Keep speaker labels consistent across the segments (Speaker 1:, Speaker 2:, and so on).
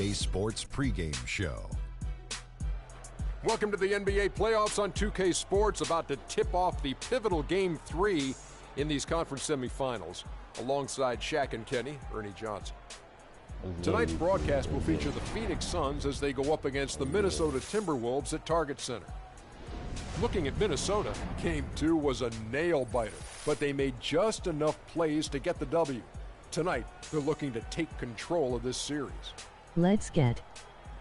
Speaker 1: 2K Sports pregame show.
Speaker 2: Welcome to the NBA playoffs on 2K Sports, about to tip off the pivotal Game 3 in these conference semifinals. Alongside Shaq and Kenny, Ernie Johnson. Tonight's broadcast will feature the Phoenix Suns as they go up against the Minnesota Timberwolves at Target Center. Looking at Minnesota, Game 2 was a nail-biter, but they made just enough plays to get the W. Tonight, they're looking to take control of this series.
Speaker 3: Let's get.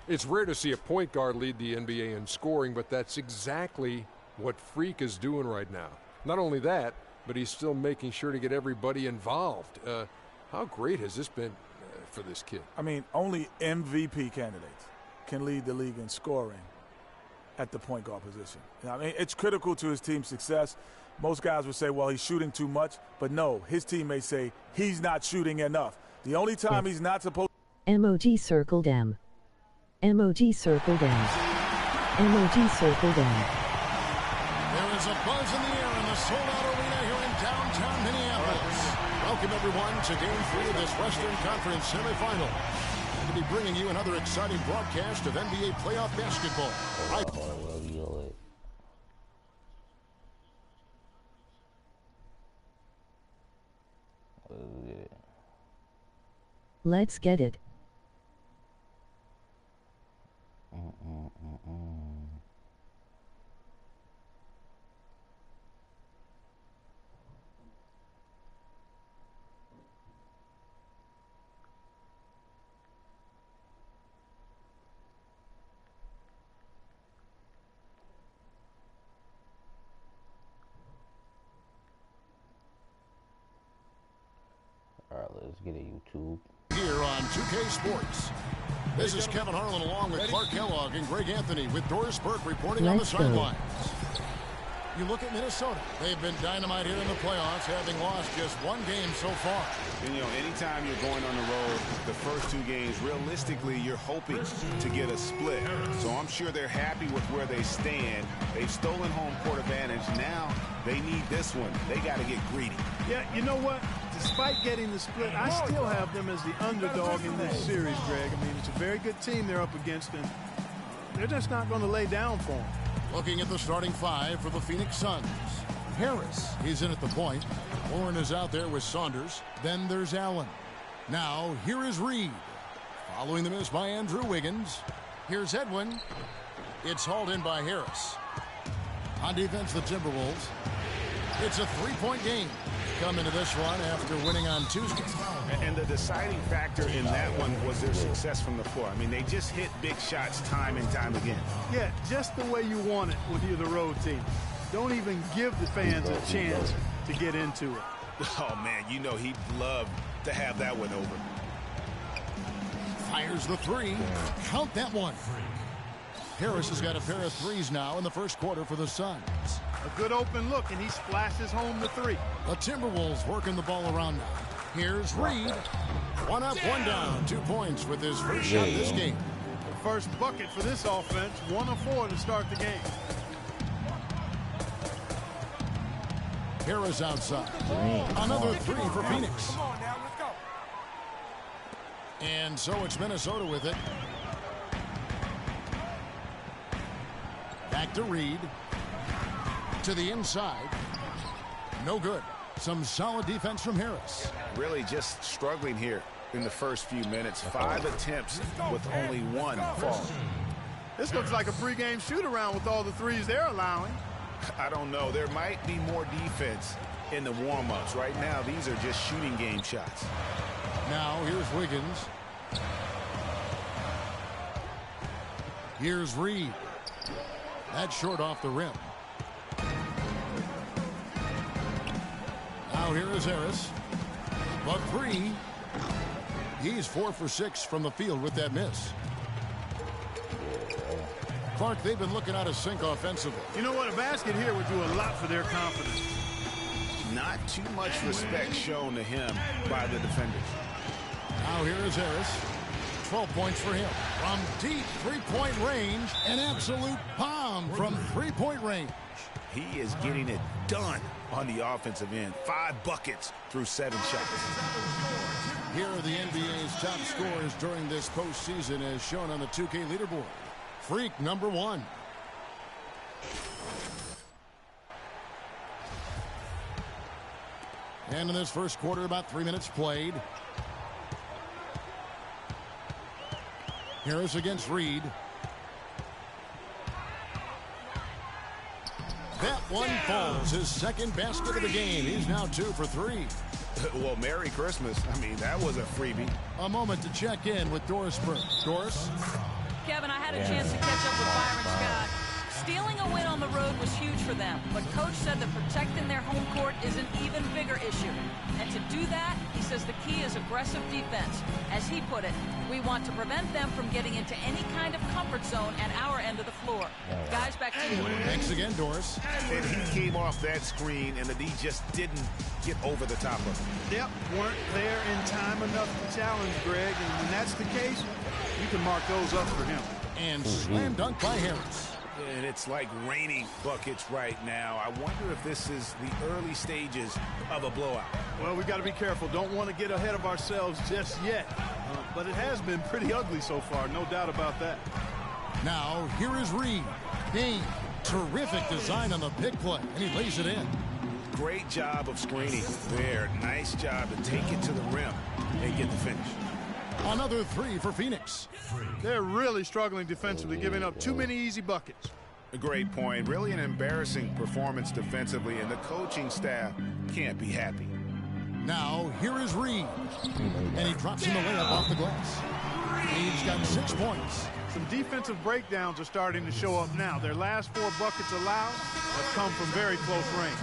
Speaker 2: It's rare to see a point guard lead the NBA in scoring, but that's exactly what Freak is doing right now. Not only that, but he's still making sure to get everybody involved. How great has this been for this kid?
Speaker 4: I mean, only MVP candidates can lead the league in scoring at the point guard position. I mean, it's critical to his team's success. Most guys would say, well, he's shooting too much. But no, his teammates say he's not shooting enough. The only time he's not supposed to...
Speaker 3: Emoji circled M. Emoji circled M. Emoji circled M.
Speaker 5: There is a buzz in the air in the sold-out arena here in downtown Minneapolis. Welcome, everyone, to Game 3 of this Western Conference semifinal. We'll be bringing you another exciting broadcast of NBA playoff basketball.
Speaker 3: Let's get it.
Speaker 6: Alright, let's get it, YouTube.
Speaker 5: Here on 2K Sports. This is Kevin Harlan along with Clark Kellogg and Greg Anthony with Doris Burke reporting on the sidelines. You look at Minnesota. They've been dynamite here in the playoffs, having lost just one game so far.
Speaker 7: And, you know, anytime you're going on the road, the first two games, realistically, you're hoping to get a split. So I'm sure they're happy with where they stand. They've stolen home court advantage. Now they need this one. They got to get greedy.
Speaker 8: Yeah, you know what? Despite getting the split, I still have them as the underdog in this series, Greg. I mean, it's a very good team they're up against, and they're just not going to lay down for them.
Speaker 5: Looking at the starting five for the Phoenix Suns. Harris, he's in at the point. Warren is out there with Saunders. Then there's Allen. Now, here is Reed. Following the miss by Andrew Wiggins. Here's Edwin. It's hauled in by Harris. On defense, the Timberwolves. It's a three-point game. Come into this one after winning on Tuesday.
Speaker 7: And the deciding factor in that one was their success from the floor. I mean, they just hit big shots time and time again.
Speaker 8: Yeah, just the way you want it when you're the road team. Don't even give the fans a chance to get into it.
Speaker 7: Oh, man, you know he'd love to have that one over.
Speaker 5: Fires the three. Count that one. Harris has got a pair of threes now in the first quarter for the Suns.
Speaker 8: A good open look, and he splashes home the three.
Speaker 5: The Timberwolves working the ball around now. Here's Reed. One up, one down. 2 points with his first shot of this game.
Speaker 8: The first bucket for this offense. 1 of 4 to start the game.
Speaker 5: Harris outside. Another three for Phoenix. And so it's Minnesota with it. Back to Reed. To the inside. No good. Some solid defense from Harris.
Speaker 7: Really just struggling here in the first few minutes. 5 attempts with only 1 fall.
Speaker 8: This looks like a pregame shoot-around with all the threes they're allowing.
Speaker 7: I don't know. There might be more defense in the warm-ups. Right now, these are just shooting game shots.
Speaker 5: Now, here's Wiggins. Here's Reed. That's short off the rim. Now here is Harris. But three. He's 4 for 6 from the field with that miss. Clark, they've been looking out of sync offensively.
Speaker 8: You know what? A basket here would do a lot for their confidence.
Speaker 7: Not too much respect shown to him by the defenders.
Speaker 5: Now here is Harris. 12 points for him. From deep three-point range, an absolute bomb from three-point range.
Speaker 7: He is getting it done on the offensive end. 5 buckets through 7 shots.
Speaker 5: Here are the NBA's top scorers during this postseason as shown on the 2K leaderboard. Freak number 1. And in this first quarter, about 3 minutes played. Harris against Reed. That one falls. His second basket of the game. He's now 2 for 3.
Speaker 7: Well, Merry Christmas. I mean, that was a freebie.
Speaker 5: A moment to check in with Doris Burke. Doris?
Speaker 9: Kevin, I had a chance to catch up with Byron Scott. Stealing a win on the road was huge for them, but Coach said that protecting their home court is an even bigger issue. And to do that, he says the key is aggressive defense. As he put it, we want to prevent them from getting into any kind of comfort zone at our end of the floor. Guys, back to you.
Speaker 5: Thanks again, Doris.
Speaker 7: And he came off that screen, and the D just didn't get over the top of it.
Speaker 8: Yep, weren't there in time enough to challenge Greg, and when that's the case, you can mark those up for him.
Speaker 5: And slam dunk by Harris.
Speaker 7: And it's like raining buckets right now. I wonder if this is the early stages of a blowout.
Speaker 8: Well, we got to be careful. Don't want to get ahead of ourselves just yet. But it has been pretty ugly so far, no doubt about that.
Speaker 5: Now, here is Reed. Dane, terrific design on the pick play, and he lays it in.
Speaker 7: Great job of screening there. Nice job to take it to the rim and get the finish.
Speaker 5: Another 3 for Phoenix.
Speaker 8: They're really struggling defensively, giving up too many easy buckets.
Speaker 7: A great point. Really an embarrassing performance defensively, and the coaching staff can't be happy.
Speaker 5: Now, here is Reed. And he drops in the layup off the glass. Reed's got 6 points.
Speaker 8: Some defensive breakdowns are starting to show up now. Their last 4 buckets allowed have come from very close range.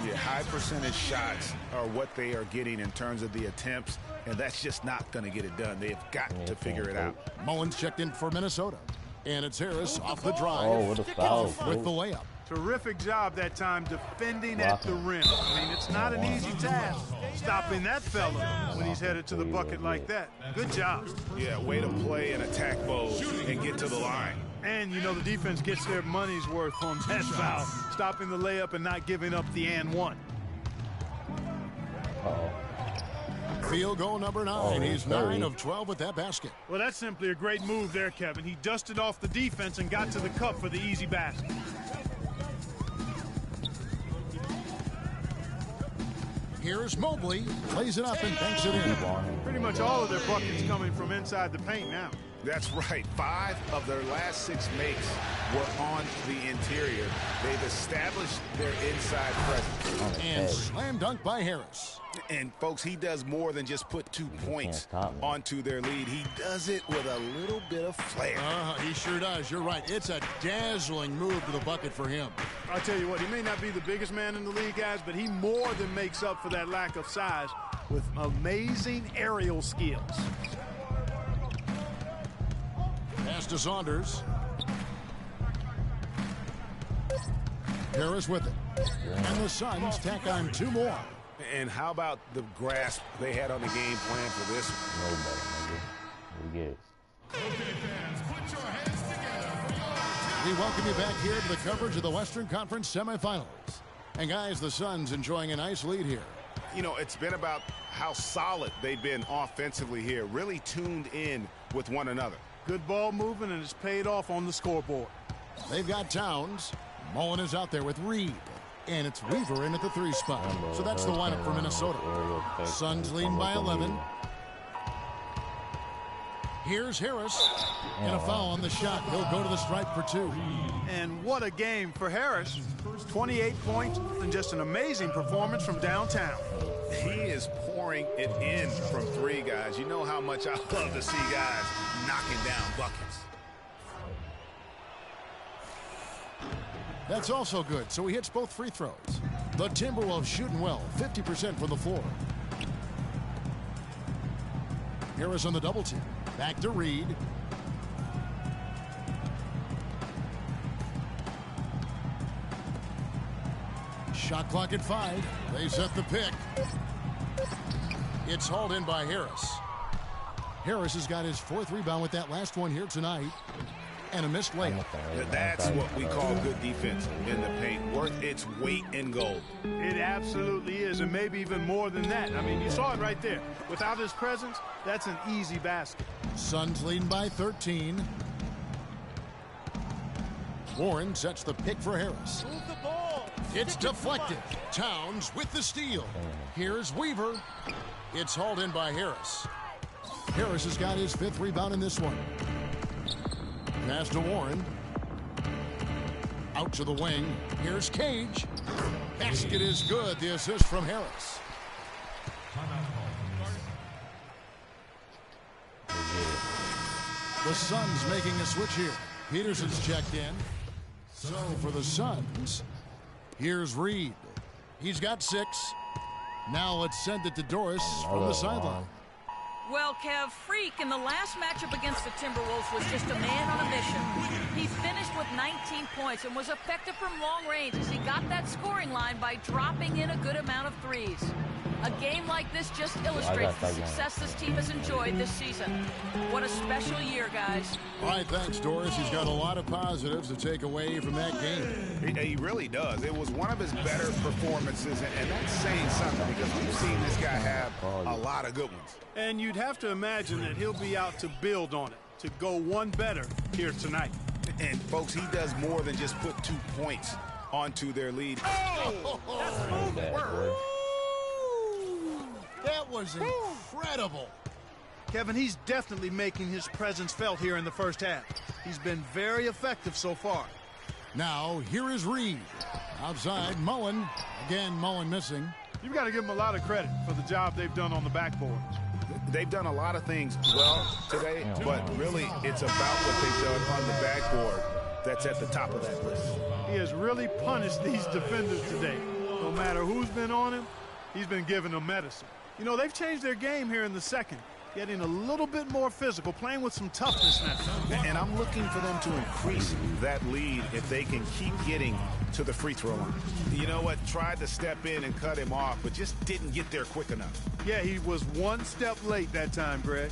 Speaker 7: Yeah, high percentage shots are what they are getting in terms of the attempts, and that's just not going to get it done. They've got to figure it out.
Speaker 5: Mullins checked in for Minnesota. And it's Harris off the drive.
Speaker 6: Oh, what a foul.
Speaker 5: With the layup.
Speaker 8: Terrific job that time defending at the rim. I mean, it's not an easy task stopping that fella when he's headed to the bucket like that. Good job.
Speaker 7: Yeah, way to play and attack mode and get to the line.
Speaker 8: And, you know, the defense gets their money's worth on that foul, stopping the layup and not giving up the and one.
Speaker 5: Field goal number 9. He's 9 of 12 with that basket.
Speaker 8: Well, that's simply a great move there, Kevin. He dusted off the defense and got to the cup for the easy basket.
Speaker 5: Here's Mobley. Plays it up and banks it in.
Speaker 8: Pretty much all of their buckets coming from inside the paint now.
Speaker 7: That's right. 5 of their last 6 makes were on the interior. They've established their inside presence.
Speaker 5: And slam dunk by Harris.
Speaker 7: And, folks, he does more than just put 2 points onto their lead. He does it with a little bit of flair.
Speaker 5: He sure does. You're right. It's a dazzling move to the bucket for him.
Speaker 8: I'll tell you what, he may not be the biggest man in the league, guys, but he more than makes up for that lack of size with amazing aerial skills.
Speaker 5: Pass to Saunders. Harris with it. And the Suns tack on 2 more.
Speaker 7: And how about the grasp they had on the game plan for this one?
Speaker 6: We get it.
Speaker 5: We welcome you back here to the coverage of the Western Conference semifinals. And guys, the Suns enjoying a nice lead here.
Speaker 7: You know, it's been about how solid they've been offensively here, really tuned in with one another.
Speaker 8: Good ball movement, and it's paid off on the scoreboard.
Speaker 5: They've got Towns. Mullen is out there with Reed. And it's Weaver in at the 3 spot. So that's the lineup for Minnesota. Suns leading by 11. Here's Harris. And a foul on the shot. He'll go to the stripe for 2.
Speaker 8: And what a game for Harris. 28 points and just an amazing performance from downtown.
Speaker 7: He is pouring it in from 3, guys. You know how much I love to see guys knocking down buckets.
Speaker 5: That's also good, so he hits both free throws. The Timberwolves shooting well, 50% from the floor. Harris on the double team. Back to Reed. Shot clock at 5. They set the pick. It's hauled in by Harris. Harris has got his 4th rebound with that last one here tonight. and a missed layup.
Speaker 7: That's what we call good defense in the paint. Worth its weight in gold.
Speaker 8: It absolutely is, and maybe even more than that. I mean, you saw it right there. Without his presence, that's an easy basket.
Speaker 5: Suns leading by 13. Warren sets the pick for Harris.
Speaker 8: Move the ball.
Speaker 5: It's deflected. Towns with the steal. Here's Weaver. It's hauled in by Harris. Harris has got his 5th rebound in this one. Pass to Warren. Out to the wing. Here's Cage. Basket is good. The assist from Harris. The Suns making a switch here. Peterson's checked in. So for the Suns, here's Reed. He's got 6. Now let's send it to Doris from the sideline.
Speaker 9: Well, Kev, Freak in the last matchup against the Timberwolves was just a man on a mission. He finished with 19 points and was effective from long range as he got that scoring line by dropping in a good amount of threes. A game like this just illustrates the success this team has enjoyed this season. What a special year, guys.
Speaker 5: All right, thanks, Doris. He's got a lot of positives to take away from that game.
Speaker 7: He really does. It was one of his better performances, and that's saying something because we've seen this guy have a lot of good ones.
Speaker 8: And you'd have to imagine that he'll be out to build on it, to go one better here tonight.
Speaker 7: And, folks, he does more than just put 2 points onto their lead.
Speaker 5: Oh! That was incredible.
Speaker 8: Kevin, he's definitely making his presence felt here in the first half. He's been very effective so far.
Speaker 5: Now, here is Reed. Outside, Mullen. Again, Mullen missing.
Speaker 8: You've got to give them a lot of credit for the job they've done on the backboard.
Speaker 7: They've done a lot of things well today, but really it's about what they've done on the backboard that's at the top of that list.
Speaker 8: He has really punished these defenders today. No matter who's been on him, he's been giving them medicine. You know, they've changed their game here in the second, getting a little bit more physical, playing with some toughness now.
Speaker 7: And I'm looking for them to increase that lead if they can keep getting to the free throw line. You know what? Tried to step in and cut him off, but just didn't get there quick enough.
Speaker 8: Yeah, he was one step late that time, Greg.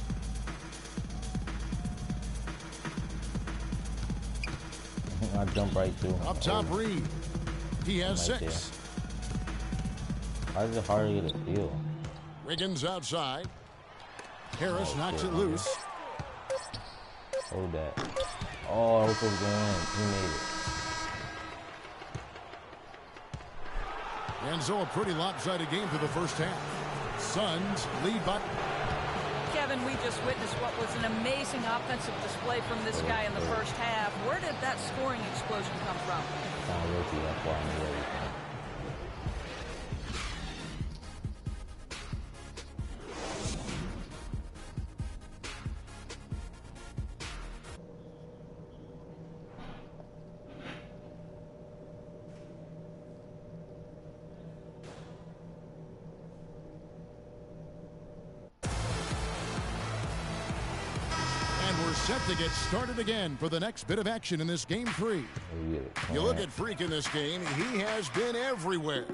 Speaker 6: I jump right through.
Speaker 5: Up top, Reed. He has 6.
Speaker 6: Why is it hard to get a steal?
Speaker 5: Wiggins outside. Harris knocks it loose.
Speaker 6: Hold that. Oh, I hope it was going in. He made it.
Speaker 5: And so a pretty lopsided game for the first half. Suns lead by...
Speaker 9: Kevin, we just witnessed what was an amazing offensive display from this guy in the first half. Where did that scoring explosion come from?
Speaker 6: Not rookie, that's why I knew everything.
Speaker 5: Set to get started again for the next bit of action in this game 3. You look at Freak in this game, he has been everywhere.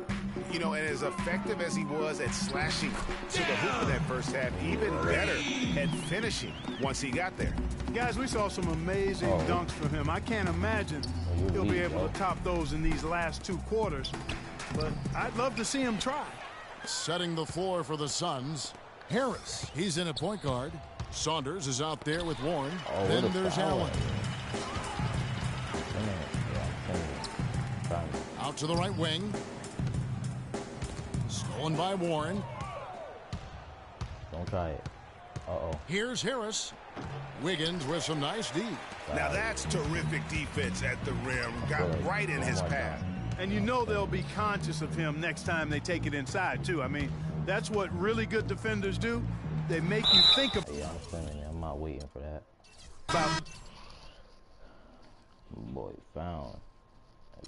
Speaker 7: You know, and as effective as he was at slashing to the hoop in that first half, even better at finishing once he got there.
Speaker 8: Guys, we saw some amazing dunks from him. I can't imagine he'll be able to top those in these last 2 quarters, but I'd love to see him try.
Speaker 5: Setting the floor for the Suns, Harris. He's in at point guard. Saunders is out there with Warren. Then there's Allen. Out to the right wing. Stolen by Warren.
Speaker 6: Don't try it. Uh-oh.
Speaker 5: Here's Harris. Wiggins with some nice D.
Speaker 7: Now that's terrific defense at the rim. Got right in his path.
Speaker 8: And you know they'll be conscious of him next time they take it inside, too. I mean, that's what really good defenders do. They make you think of...
Speaker 6: Yeah, I'm spinning it. I'm not waiting for that. Boy, found.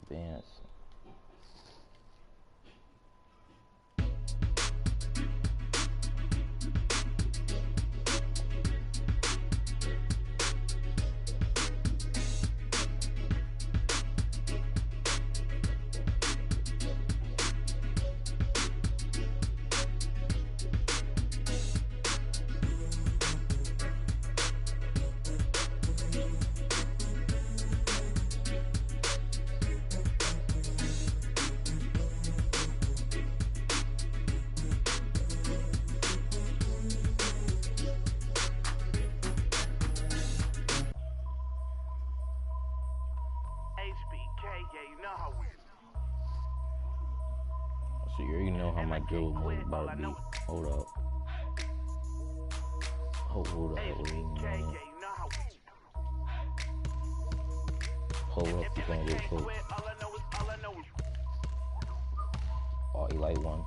Speaker 6: Advance. So you already know how my drill move about to be. Hold up. Hold up. Hold up, you gonna get cooked. Oh, you like one.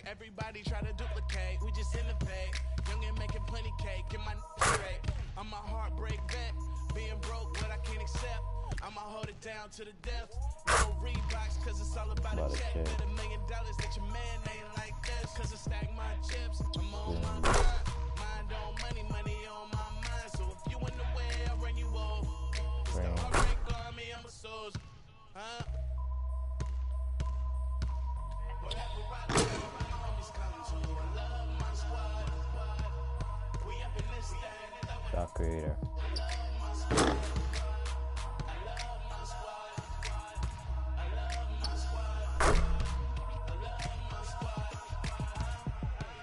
Speaker 10: Everybody try to duplicate, we just innovate. Young and making plenty cake, get my straight. I'm a heartbreak vet, being broke, what I can't accept. I'ma hold it down to the depth. No Reeboks, cause it's all about a check. Bet $1 million that your man ain't like this. Cause I stack my chips, I'm on my mind. Mind on money, money on my mind. So if you in the way, I'll run you over. It's the heartbreak army, I'm a soldier. Huh? Whatever I do, my homies come to. I love my squad. We up in this thing.
Speaker 6: Shot creator.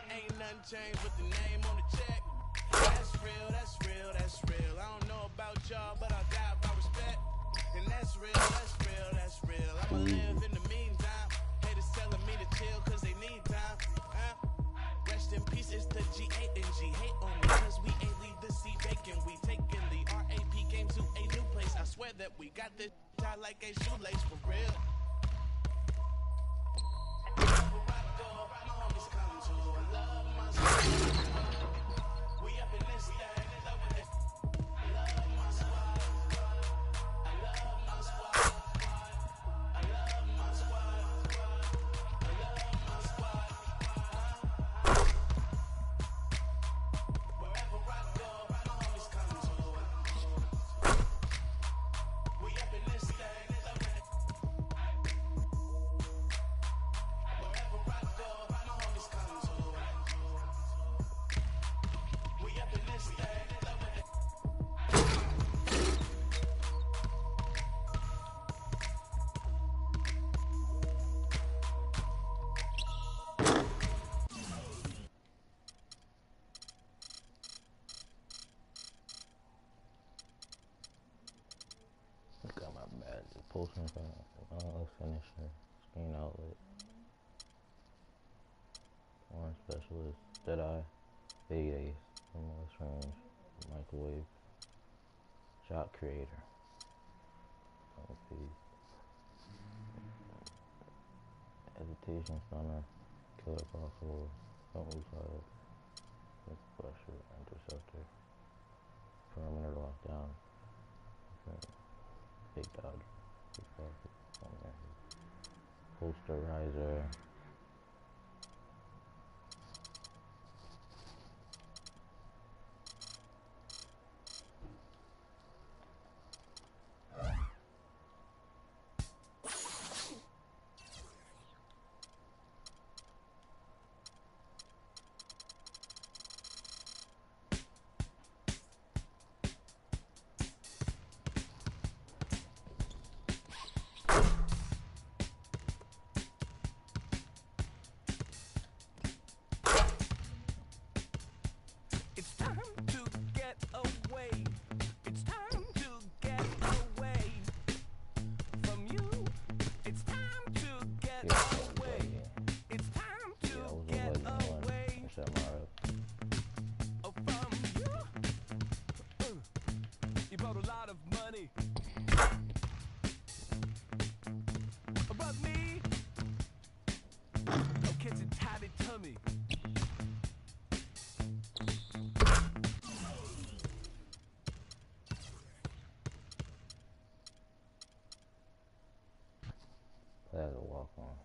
Speaker 10: Ain't nothing changed but the name on the check. That's real, that's real, that's real. I don't know about y'all, but I'll die by respect. And that's real, that's real, that's real. I'ma live in the meantime. Haters telling me to chill cause they need time. Rest in peace, it's the G8 and G. Hate on me cause we ain't leave the seat vacant. We taking the RAP game to a new place. I swear that we got this tied like a shoelace for real. Wherever I go, my homies come to. I love my squad. We up in this thing. I love my squad. I love my squad. I love my squad. I love my squad. Wherever I go, my homies come to. We up in this thing. Wherever I go, my homies come to. We up in this thing.
Speaker 6: Got my bad. Posting from finisher. Screen outlet. One specialist. Deadeye. Big Ace. Most range. Microwave. Shot creator. OP. Hesitation stunner. Killer possible. Don't lose sight. Quick pressure. Interceptor. Perimeter lockdown. Big dog. Big pocket. Posterizer.
Speaker 10: It's time to get away. It's time to get away from you. It's time to get away. It's time to get away from you. You brought a lot of money. But me, don't catch it tidy to me.
Speaker 6: That's a walk on.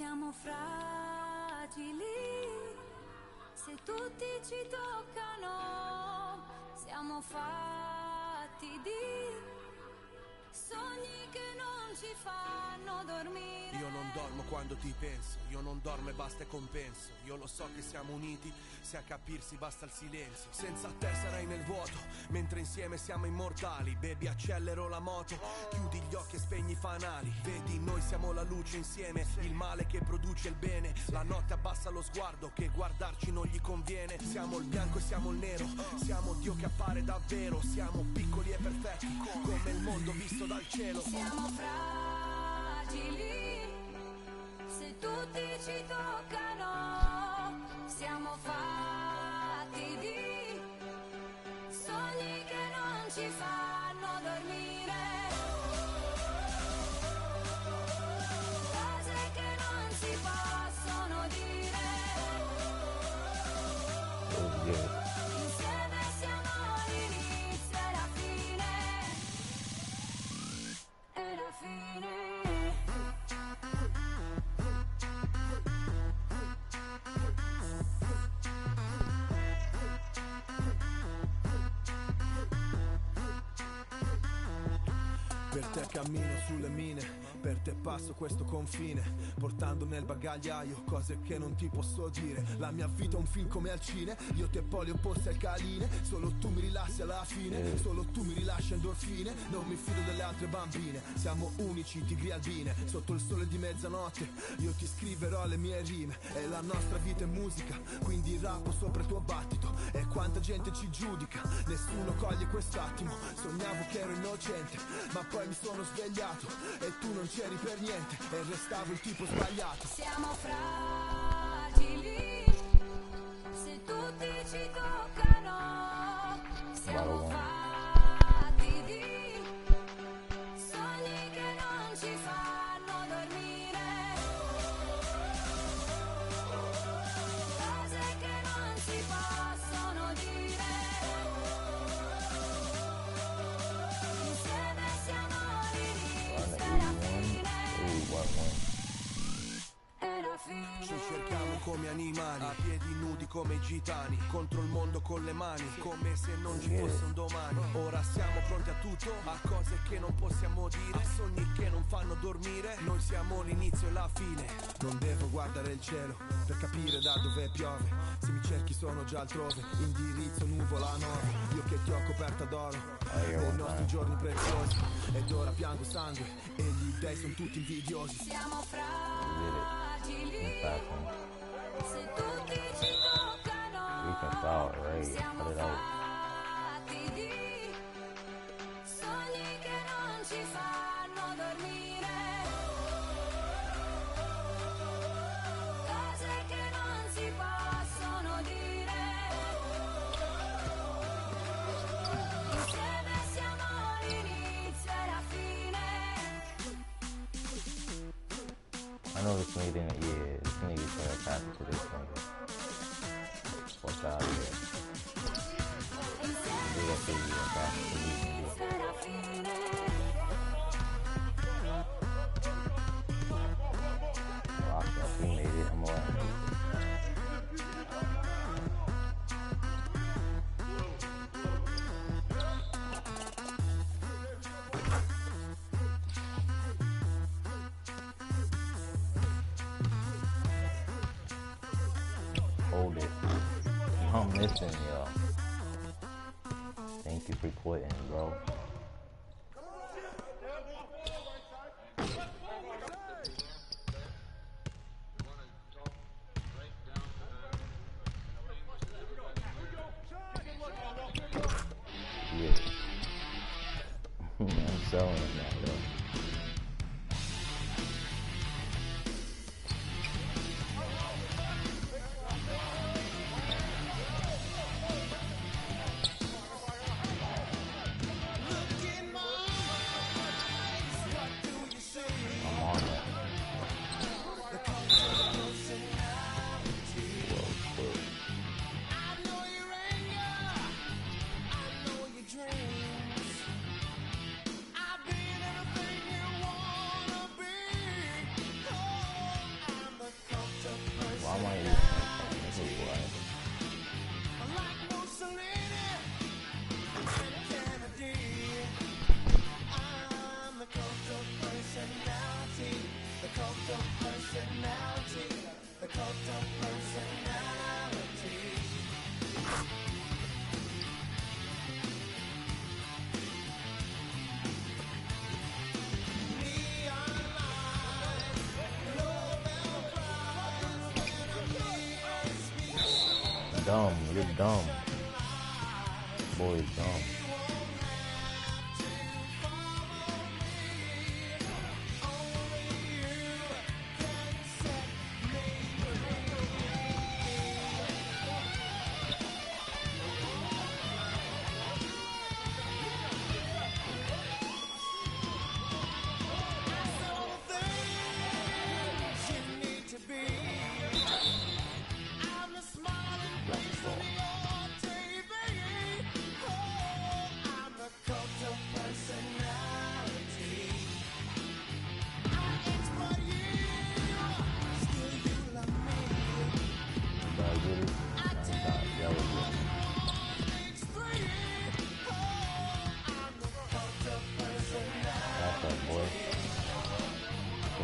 Speaker 11: Siamo fragili, se tutti ci toccano, siamo fatti di sogni che non ci fanno dormire.
Speaker 12: Io non dormo quando ti penso, io non dormo e basta e compenso. Io lo so che siamo uniti, se a capirsi basta il silenzio. Senza te sarai nel vuoto, mentre insieme siamo immortali. Baby, accelero la moto, chiudi gli occhi e spegni i fanali. Vedi, noi siamo la luce insieme, il male che produce il bene. La notte abbassa lo sguardo, che guardarci non gli conviene. Siamo il bianco e siamo il nero, siamo Dio che appare davvero. Siamo piccoli e perfetti, come il mondo visto dal cielo.
Speaker 11: Siamo fragili, se tutti ci toccano, siamo fatti di sogni che non ci fanno dormire, cose che non si possono dire. Insieme siamo l'inizio e la fine. E la fine.
Speaker 12: Per te cammino sulle mine, per te passo questo confine, portando nel bagagliaio cose che non ti posso dire. La mia vita è un film come al cine, io te poi le opposte al caline. Solo tu mi rilassi alla fine, solo tu mi rilasci endorfine. Non mi fido delle altre bambine, siamo unici tigri albine. Sotto il sole di mezzanotte io ti scriverò le mie rime. E la nostra vita è musica, quindi rappo sopra il tuo battito. E quanta gente ci giudica, nessuno coglie quest'attimo. Sognavo che ero innocente, ma poi mi sono svegliato e tu non c'eri per niente e restavo il tipo sbagliato.
Speaker 11: Siamo fragili, se tutti ci toccano, siamo fatti di sogni che non ci fanno dormire, cose che non si possono dire. Insieme siamo l'inizio e la fine. E la fine.
Speaker 12: Ci cerchiamo come animali, a piedi nudi come i gitani, contro il mondo con le mani, come se non ci fosse un domani. Ora siamo pronti a tutto, a cose che non possiamo dire, a sogni che non fanno dormire. Noi siamo l'inizio e la fine. Non devo guardare il cielo per capire da dove piove, se mi cerchi sono già altrove, indirizzo nuvola 9. Io che ti ho coperta d'oro nei nostri giorni preziosi, ed ora piango sangue e gli dei sono tutti invidiosi.
Speaker 11: Siamo fragili, se tutti ci toccano, siamo fatti di sogni che non ci fanno dormire, cose che non si possono dire. Insieme siamo l'inizio e la fine.
Speaker 6: I know this nigga this nigga started passing to this nigga. Fuck out of here. They got to pass to these niggas. Well, if we made it, I'm alright. Hold it. I'm missing y'all. Thank you for quitting, bro. Yeah. I'm selling it now, though. dumb. You're dumb. Boy is dumb.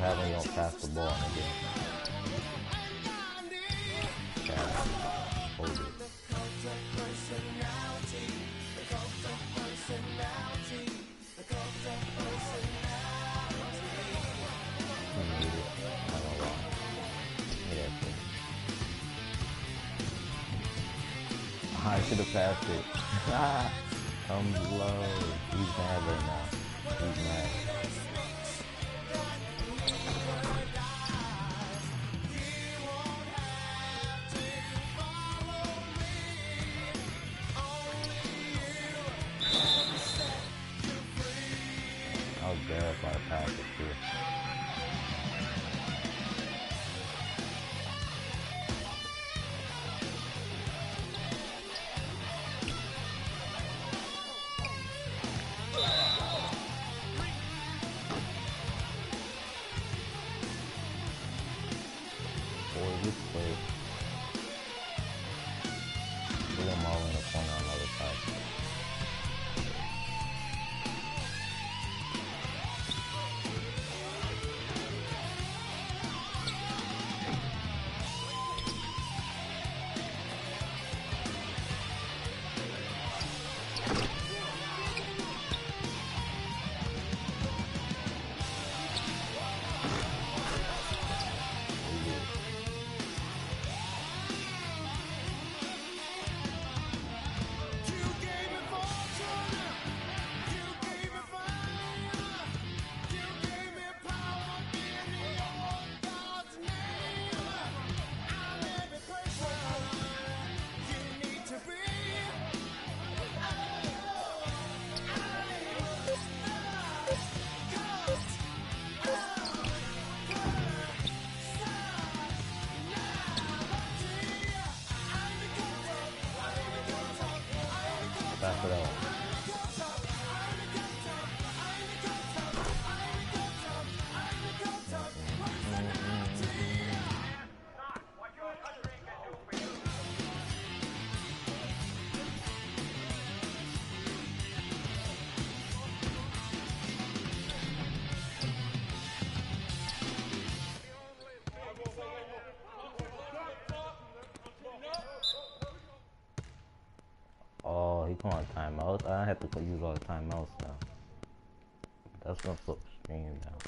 Speaker 6: Having you don't pass the ball in the game. Hold it. I should have passed it. Comes low. He's mad right now. He's mad. I was there if I passed it too. Boy, this play. Put them all in the corner on the other side. Back it up. Oh, he calling timeouts. I have to use all the timeouts now. That's gonna flip the screen down.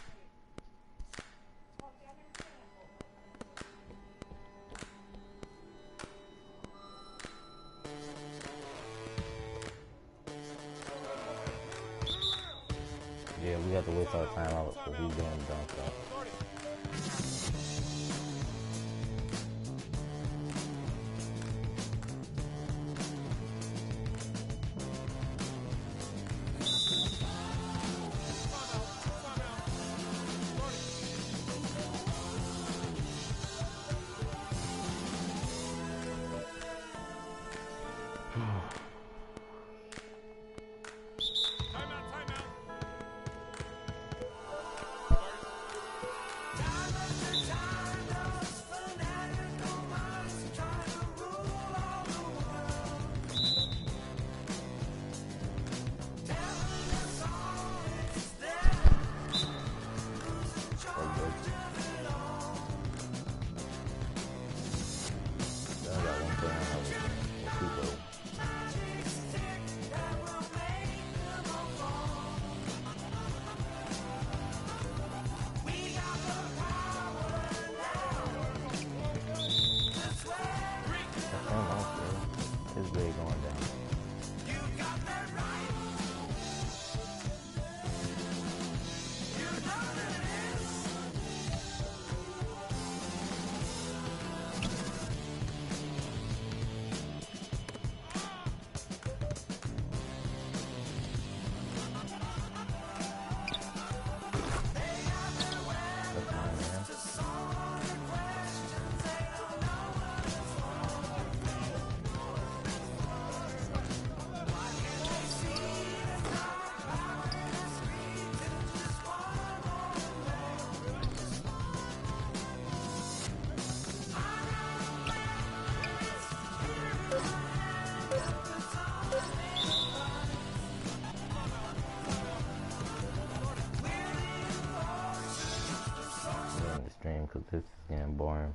Speaker 6: Yeah, we have to waste our timeouts because he's doing dumb stuff. end the stream because this is getting boring.